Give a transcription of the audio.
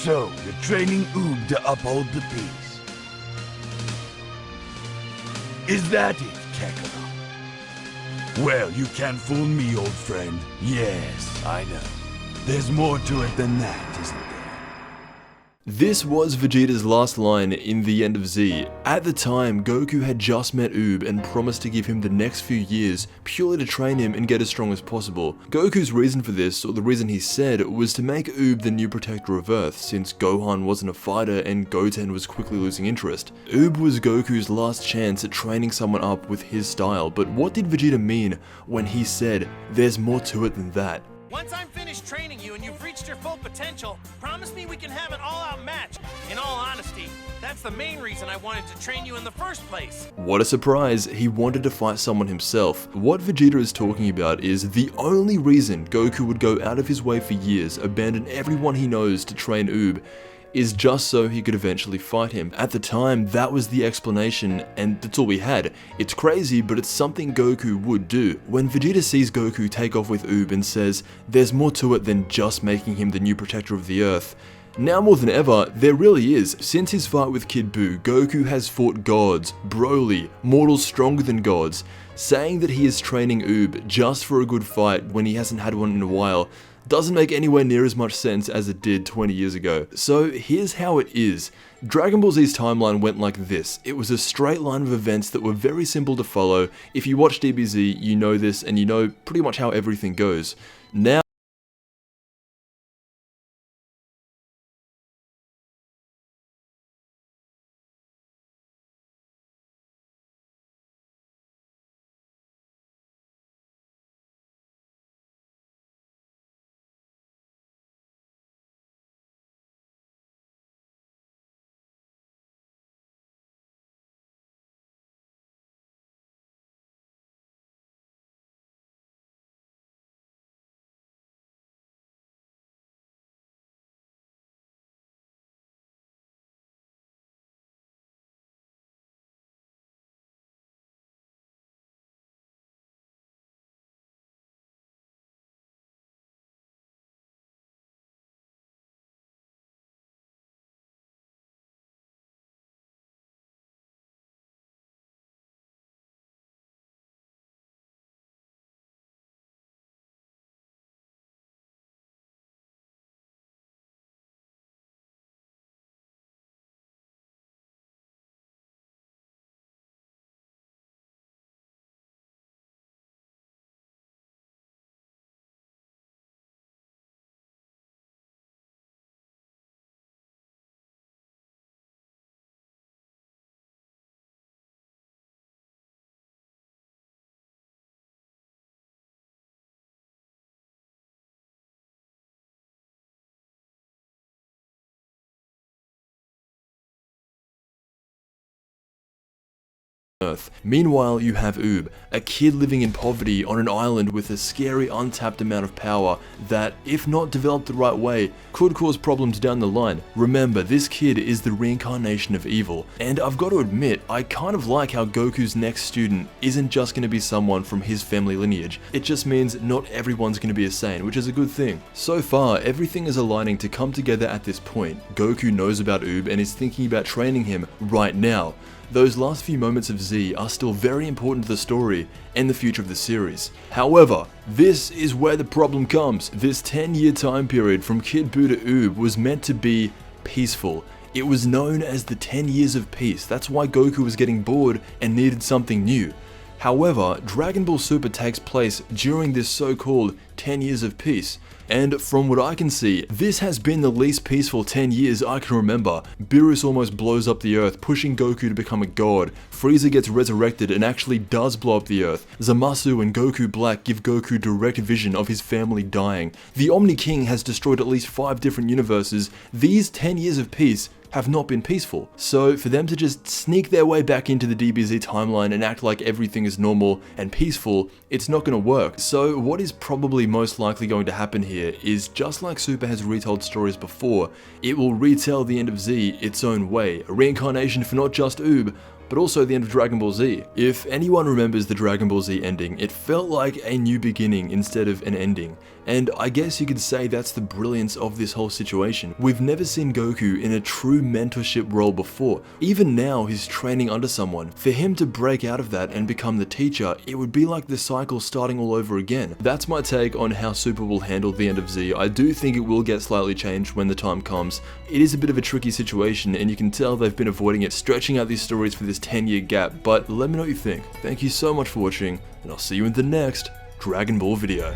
So, you're training Oob to uphold the peace. Is that it, Kakarot? Well, you can't fool me, old friend. Yes, I know. There's more to it than that, isn't there? This was Vegeta's last line in The End of Z. At the time, Goku had just met Oob and promised to give him the next few years purely to train him and get as strong as possible. Goku's reason for this, or the reason he said, was to make Oob the new protector of Earth, since Gohan wasn't a fighter and Goten was quickly losing interest. Oob was Goku's last chance at training someone up with his style, but what did Vegeta mean when he said, "There's more to it than that"? Once I'm finished training you and you've reached your full potential, promise me we can have an all-out match. In all honesty, that's the main reason I wanted to train you in the first place. What a surprise, he wanted to fight someone himself. What Vegeta is talking about is the only reason Goku would go out of his way for years, abandon everyone he knows to train Oob, is just so he could eventually fight him. At the time, that was the explanation, and that's all we had. It's crazy, but it's something Goku would do. When Vegeta sees Goku take off with Oob and says, "There's more to it than just making him the new protector of the Earth," now more than ever, there really is. Since his fight with Kid Buu, Goku has fought gods, Broly, mortals stronger than gods. Saying that he is training Oob just for a good fight when he hasn't had one in a while doesn't make anywhere near as much sense as it did 20 years ago. So here's how it is. Dragon Ball Z's timeline went like this. It was a straight line of events that were very simple to follow. If you watch DBZ, you know this and you know pretty much how everything goes. Now Earth. Meanwhile, you have Oob, a kid living in poverty on an island with a scary untapped amount of power that, if not developed the right way, could cause problems down the line. Remember, this kid is the reincarnation of evil, and I've got to admit, I kind of like how Goku's next student isn't just going to be someone from his family lineage. It just means not everyone's going to be a Saiyan, which is a good thing. So far, everything is aligning to come together at this point. Goku knows about Oob and is thinking about training him right now. Those last few moments of Z are still very important to the story and the future of the series. However, this is where the problem comes. This 10-year time period from Kid Buu to Oob was meant to be peaceful. It was known as the 10 years of peace. That's why Goku was getting bored and needed something new. However, Dragon Ball Super takes place during this so-called 10 years of peace. And from what I can see, this has been the least peaceful 10 years I can remember. Beerus almost blows up the earth, pushing Goku to become a god. Frieza gets resurrected and actually does blow up the earth. Zamasu and Goku Black give Goku direct vision of his family dying. The Omni King has destroyed at least 5 different universes. These 10 years of peace have not been peaceful. So for them to just sneak their way back into the DBZ timeline and act like everything is normal and peaceful, it's not going to work. So what is probably most likely going to happen here is, just like Super has retold stories before, it will retell the end of Z its own way, a reincarnation for not just Oob, but also the end of Dragon Ball Z. If anyone remembers the Dragon Ball Z ending, it felt like a new beginning instead of an ending. And I guess you could say that's the brilliance of this whole situation. We've never seen Goku in a true mentorship role before. Even now, he's training under someone. For him to break out of that and become the teacher, it would be like the cycle starting all over again. That's my take on how Super will handle the end of Z. I do think it will get slightly changed when the time comes. It is a bit of a tricky situation, and you can tell they've been avoiding it, stretching out these stories for this 10-year gap, but let me know what you think. Thank you so much for watching, and I'll see you in the next Dragon Ball video.